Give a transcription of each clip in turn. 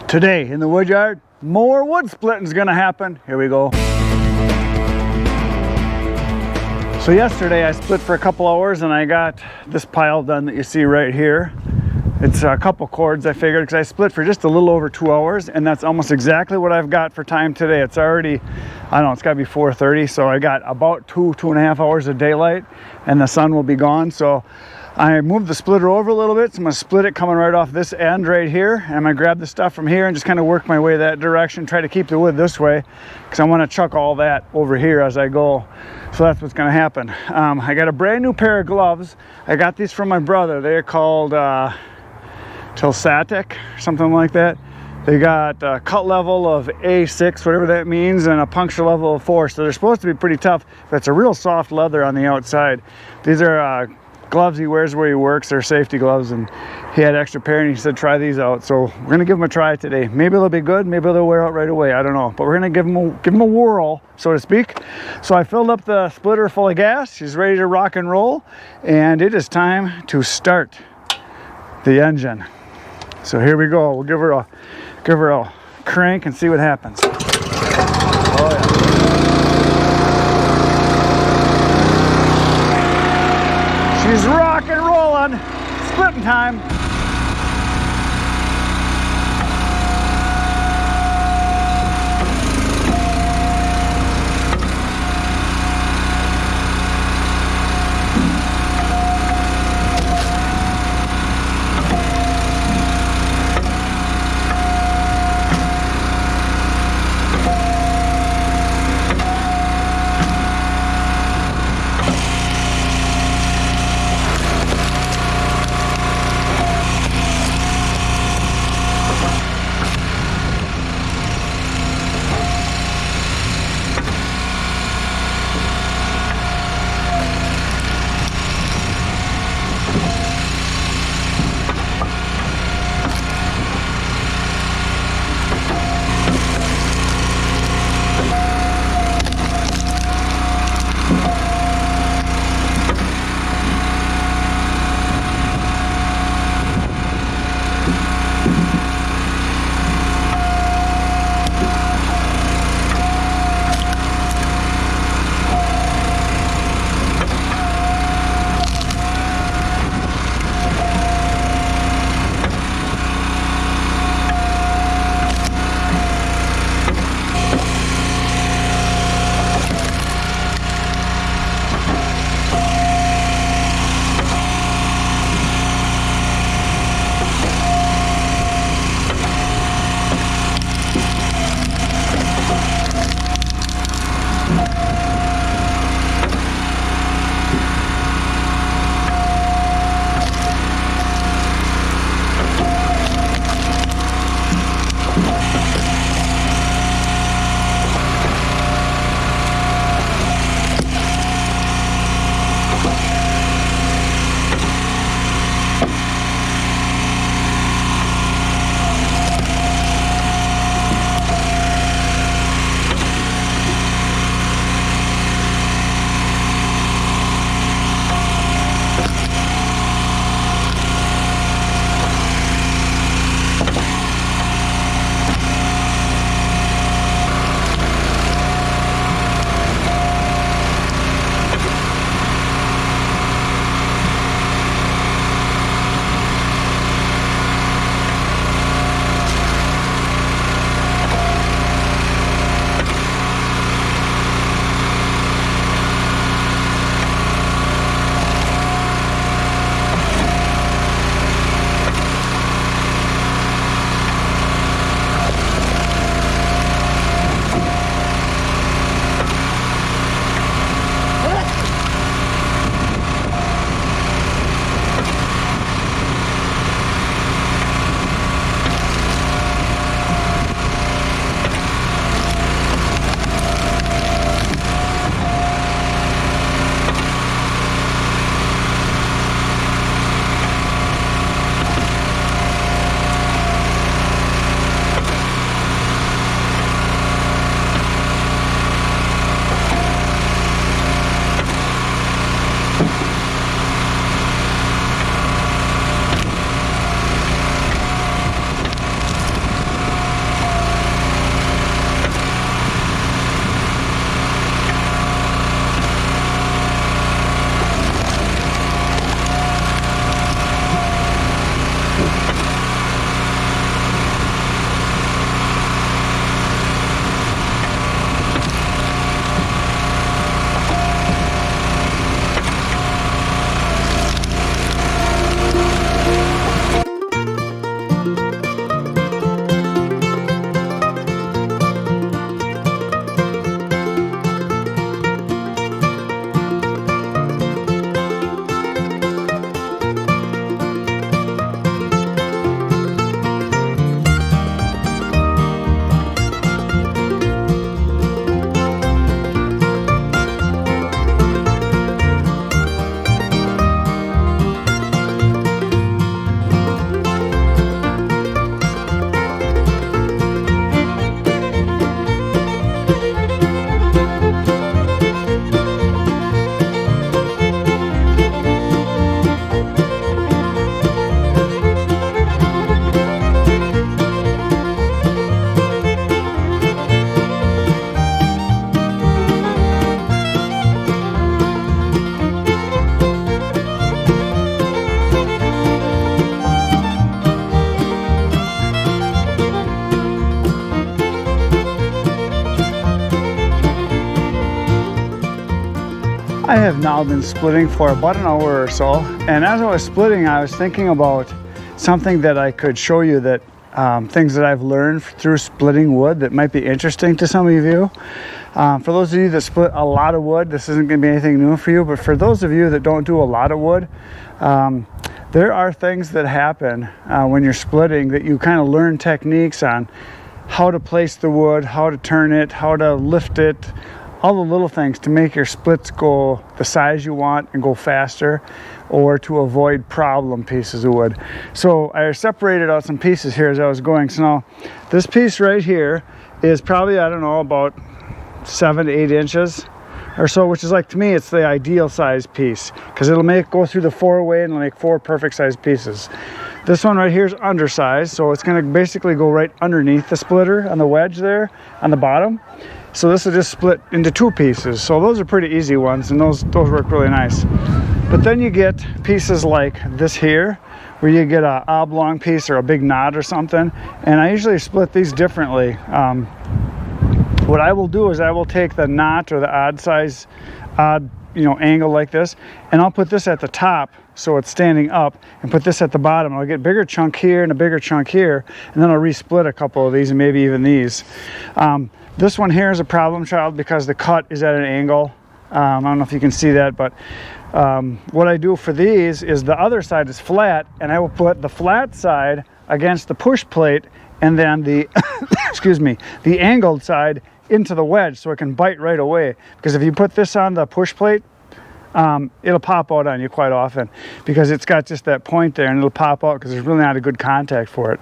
Today in the wood yard, more wood splitting is going to happen. Here we go. So yesterday I split for a couple hours and I got this pile done that you see right here. It's a couple cords I figured, because I split for just a little over 2 hours, and that's almost exactly what I've got for time today. It's already, I don't know, it's got to be 4:30, so I got about 2.5 hours of daylight and the sun will be gone. So I moved the splitter over a little bit, so I'm going to split it coming right off this end right here, and I'm going to grab the stuff from here and just kind of work my way that direction, try to keep the wood this way, because I want to chuck all that over here as I go. So that's what's going to happen. I got a brand new pair of gloves. I got these from my brother. They're called Tilsatic, something like that. They got a cut level of A6, whatever that means, and a puncture level of 4. So they're supposed to be pretty tough, but it's a real soft leather on the outside. These are gloves he wears where he works. They're safety gloves, and he had extra pair and he said try these out. So we're gonna give them a try today. Maybe they'll be good, maybe they'll wear out right away, I don't know, but we're gonna give them a whirl, so to speak. So I filled up the splitter full of gas. She's ready to rock and roll, and it is time to start the engine. So here we go. We'll give her a crank and see what happens. Oh yeah. She's rock and rolling. Splitting time. I have now been splitting for about an hour or so, and as I was splitting, I was thinking about something that I could show you, that things that I've learned through splitting wood that might be interesting to some of you. For those of you that split a lot of wood, this isn't going to be anything new for you, but for those of you that don't do a lot of wood, there are things that happen when you're splitting that you kind of learn techniques on how to place the wood, how to turn it, how to lift it, all the little things to make your splits go the size you want and go faster, or to avoid problem pieces of wood. So I separated out some pieces here as I was going. So now this piece right here is probably, I don't know, about 7 to 8 inches or so, which is, like, to me, it's the ideal size piece because it'll go through the 4-way and it'll make 4 perfect size pieces. This one right here is undersized, so it's going to basically go right underneath the splitter on the wedge there on the bottom. So this will just split into 2 pieces. So those are pretty easy ones, and those work really nice. But then you get pieces like this here, where you get an oblong piece or a big knot or something. And I usually split these differently. What I will do is I will take the knot or the odd angle like this, and I'll put this at the top so it's standing up, and put this at the bottom. I'll get a bigger chunk here and a bigger chunk here, and then I'll resplit a couple of these and maybe even these. This one here is a problem child because the cut is at an angle. I don't know if you can see that, but what I do for these is the other side is flat, and I will put the flat side against the push plate, and then the excuse me, the angled side into the wedge so it can bite right away. Because if you put this on the push plate, it'll pop out on you quite often because it's got just that point there, and it'll pop out because there's really not a good contact for it.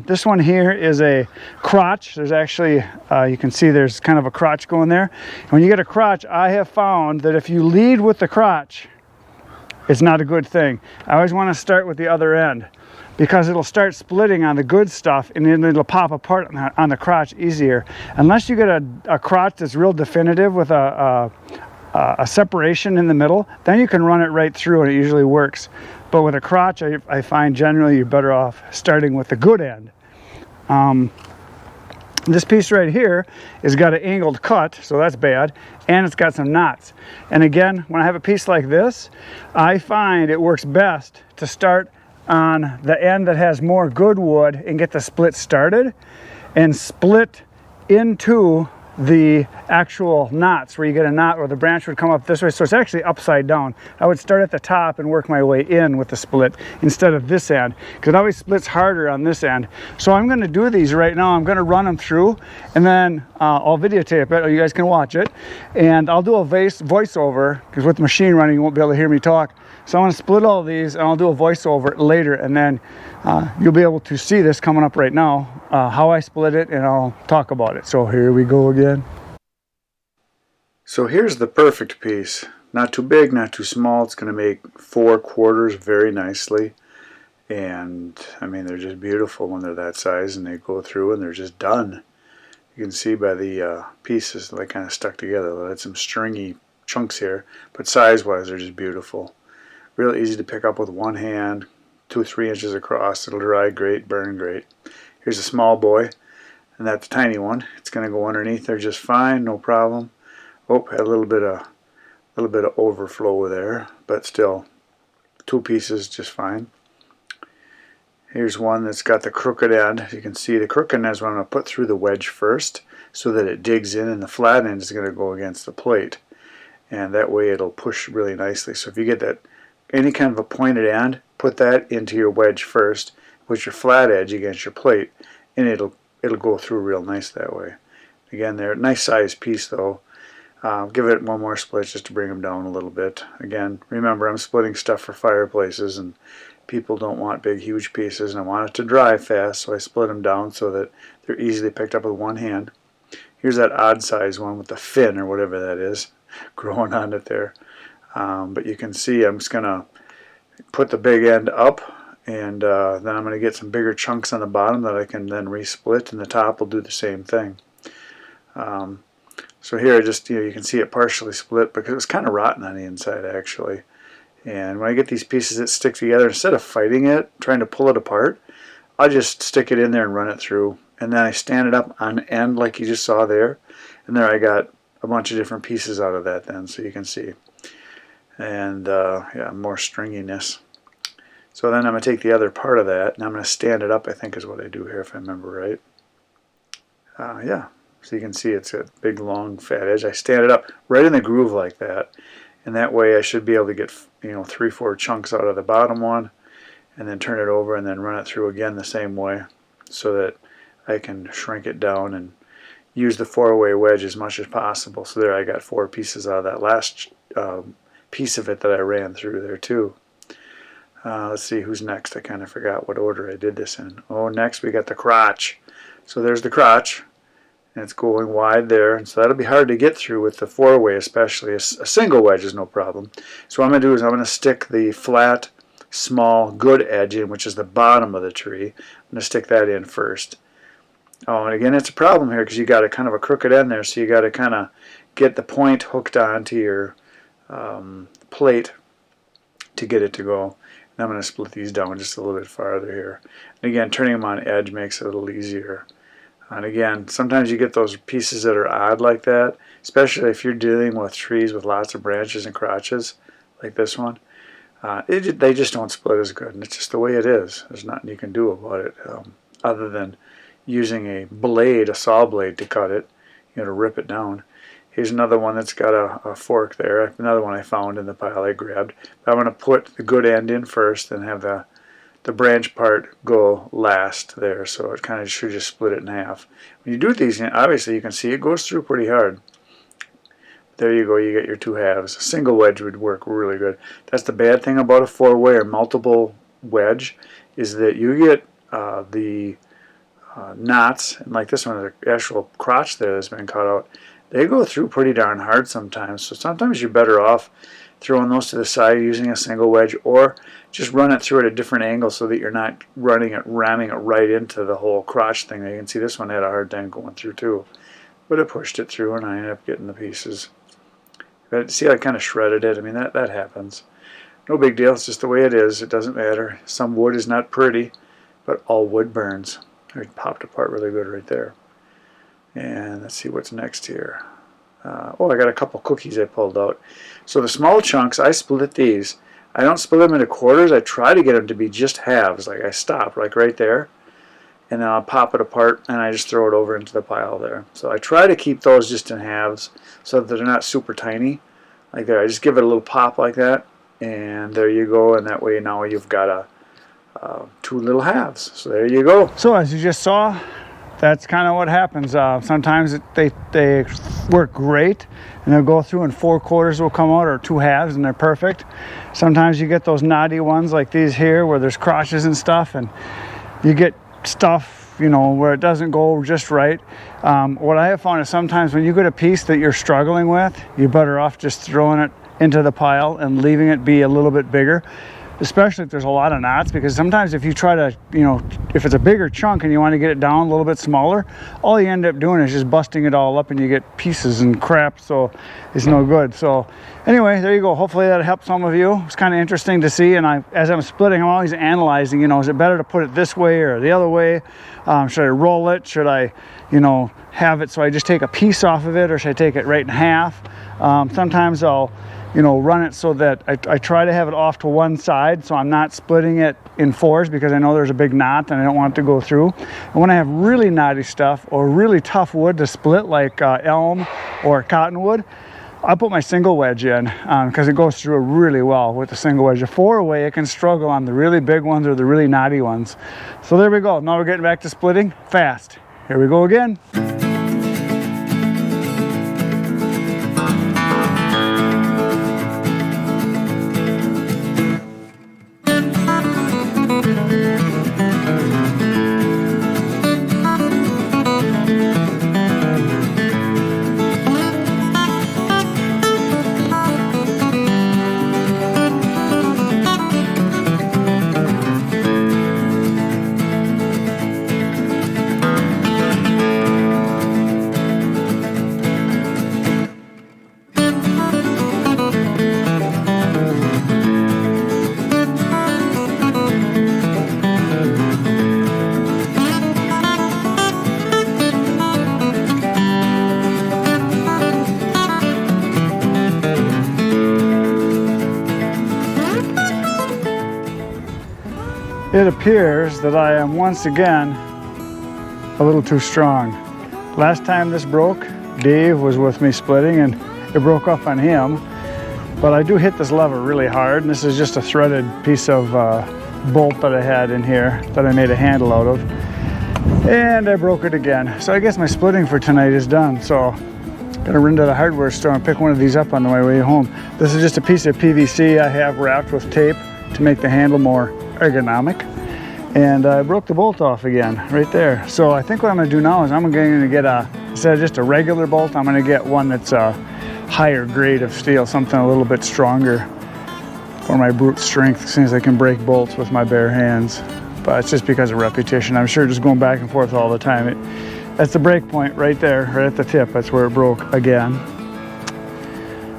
This one here is a crotch. There's actually, you can see there's kind of a crotch going there. And when you get a crotch, I have found that if you lead with the crotch, it's not a good thing. I always want to start with the other end, because it'll start splitting on the good stuff, and then it'll pop apart on the crotch easier. Unless you get a crotch that's real definitive with a separation in the middle, then you can run it right through and it usually works. But with a crotch, I find generally you're better off starting with the good end. This piece right here has got an angled cut, so that's bad, and it's got some knots. And again, when I have a piece like this, I find it works best to start on the end that has more good wood and get the split started, and split into the actual knots where you get a knot where the branch would come up this way. So it's actually upside down. I would start at the top and work my way in with the split instead of this end, because it always splits harder on this end. So I'm going to do these right now. I'm going to run them through, and then I'll videotape it, or you guys can watch it, and I'll do a voiceover, because with the machine running you won't be able to hear me talk. So I'm going to split all these, and I'll do a voiceover later, and then you'll be able to see this coming up right now, how I split it, and I'll talk about it. So here we go again. So here's the perfect piece. Not too big, not too small. It's going to make 4 quarters very nicely. And I mean, they're just beautiful when they're that size, and they go through and they're just done. You can see by the pieces that they kind of stuck together. They had some stringy chunks here, but size-wise they're just beautiful. Real easy to pick up with one hand, 2-3 inches across. It'll dry great, burn great. Here's a small boy, and that's a tiny one. It's going to go underneath there just fine, no problem. Oh, had a little bit of overflow there, but still 2 pieces just fine. Here's one that's got the crooked end. You can see the crooked end is what I'm going to put through the wedge first, so that it digs in, and the flat end is going to go against the plate, and that way it'll push really nicely. So if you get that any kind of a pointed end, put that into your wedge first with your flat edge against your plate, and it'll go through real nice that way. Again, they're a nice size piece though. Give it one more split just to bring them down a little bit. Again, remember, I'm splitting stuff for fireplaces, and people don't want big huge pieces, and I want it to dry fast, so I split them down so that they're easily picked up with one hand. Here's that odd size one with the fin or whatever that is growing on it there. But you can see I'm just going to put the big end up, and then I'm going to get some bigger chunks on the bottom that I can then resplit, and the top will do the same thing. So here I just, you can see it partially split because it was kind of rotten on the inside actually. And when I get these pieces that stick together, instead of fighting it, trying to pull it apart, I just stick it in there and run it through. And then I stand it up on end like you just saw there. And there I got a bunch of different pieces out of that then, so you can see. and yeah, more stringiness. So then I'm going to take the other part of that and I'm going to stand it up, I think is what I do here if I remember right. Yeah, so you can see it's a big long fat edge. I stand it up right in the groove like that, and that way I should be able to get 3-4 chunks out of the bottom one, and then turn it over and then run it through again the same way, so that I can shrink it down and use the 4-way wedge as much as possible. So there I got 4 pieces out of that last piece of it that I ran through there too. Let's see who's next. I kind of forgot what order I did this in. Oh, next we got the crotch. So there's the crotch, and it's going wide there, and so that'll be hard to get through with the 4-way especially. A single wedge is no problem. So what I'm going to do is I'm going to stick the flat, small, good edge in, which is the bottom of the tree. I'm going to stick that in first. Oh, and again, it's a problem here because you got a kind of a crooked end there, so you got to kind of get the point hooked onto your plate to get it to go. And I'm going to split these down just a little bit farther here. And again, turning them on edge makes it a little easier. And again, sometimes you get those pieces that are odd like that, especially if you're dealing with trees with lots of branches and crotches, like this one. They just don't split as good, and it's just the way it is. There's nothing you can do about it other than using a blade, a saw blade, to cut it, to rip it down. Here's another one that's got a fork there, another one I found in the pile I grabbed. But I'm going to put the good end in first and have the branch part go last there, so it kind of should just split it in half. When you do these, obviously you can see it goes through pretty hard. There you go, you get your 2 halves. A single wedge would work really good. That's the bad thing about a 4-way or multiple wedge, is that you get the knots, and like this one, the actual crotch there that's been cut out, they go through pretty darn hard sometimes. So sometimes you're better off throwing those to the side using a single wedge, or just run it through at a different angle so that you're not ramming it right into the whole crotch thing. You can see this one had a hard time going through too, but it pushed it through and I ended up getting the pieces. But see, I kind of shredded it. I mean, that happens. No big deal. It's just the way it is. It doesn't matter. Some wood is not pretty, but all wood burns. It popped apart really good right there. And let's see what's next here. Oh, I got a couple cookies I pulled out. So the small chunks, I split these. I don't split them into quarters. I try to get them to be just halves. Like I stop like right there, and then I'll pop it apart and I just throw it over into the pile there. So I try to keep those just in halves so that they're not super tiny. Like there, I just give it a little pop like that, and there you go. And that way now you've got 2 little halves. So there you go. So as you just saw, that's kind of what happens. Sometimes they work great, and they'll go through and 4 quarters will come out, or 2 halves, and they're perfect. Sometimes you get those knotty ones like these here where there's crotches and stuff, and you get stuff, where it doesn't go just right. What I have found is sometimes when you get a piece that you're struggling with, you're better off just throwing it into the pile and leaving it be a little bit bigger, especially if there's a lot of knots, because sometimes if you try to, if it's a bigger chunk and you want to get it down a little bit smaller, all you end up doing is just busting it all up and you get pieces and crap, so it's no good. So anyway, there you go. Hopefully that helped some of you. It's kind of interesting to see, and as I'm splitting, I'm always analyzing, is it better to put it this way or the other way? Should I roll it? Should I, have it so I just take a piece off of it, or should I take it right in half? Sometimes I'll run it so that I try to have it off to one side, so I'm not splitting it in 4s, because I know there's a big knot and I don't want it to go through. And when I have really knotty stuff or really tough wood to split, like elm or cottonwood, I put my single wedge in because it goes through really well with the single wedge. A 4-way, it can struggle on the really big ones or the really knotty ones. So there we go. Now we're getting back to splitting fast. Here we go again. it appears that I am once again a little too strong. Last time this broke, Dave was with me splitting and it broke off on him. But I do hit this lever really hard, and this is just a threaded piece of bolt that I had in here that I made a handle out of. And I broke it again. So I guess my splitting for tonight is done. So I'm gonna run to the hardware store and pick one of these up on my way home. This is just a piece of PVC I have wrapped with tape to make the handle more ergonomic. And I broke the bolt off again right there. So I think what I'm gonna do now is I'm going to get instead of just a regular bolt, I'm gonna get one that's a higher grade of steel, something a little bit stronger for my brute strength, since I can break bolts with my bare hands. But it's just because of repetition. I'm sure just going back and forth all the time. That's the break point right there, right at the tip. That's where it broke again.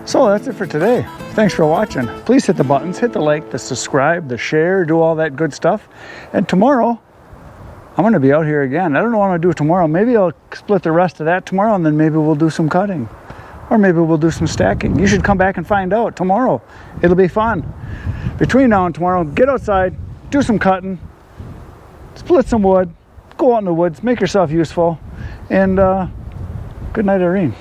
So that's it for today. Thanks for watching. Please hit the buttons, hit the like, the subscribe, the share, do all that good stuff. And tomorrow, I'm gonna be out here again. I don't know what I'm gonna do tomorrow. Maybe I'll split the rest of that tomorrow, and then maybe we'll do some cutting. Or maybe we'll do some stacking. You should come back and find out tomorrow. It'll be fun. Between now and tomorrow, get outside, do some cutting, split some wood, go out in the woods, make yourself useful, and good night, Irene.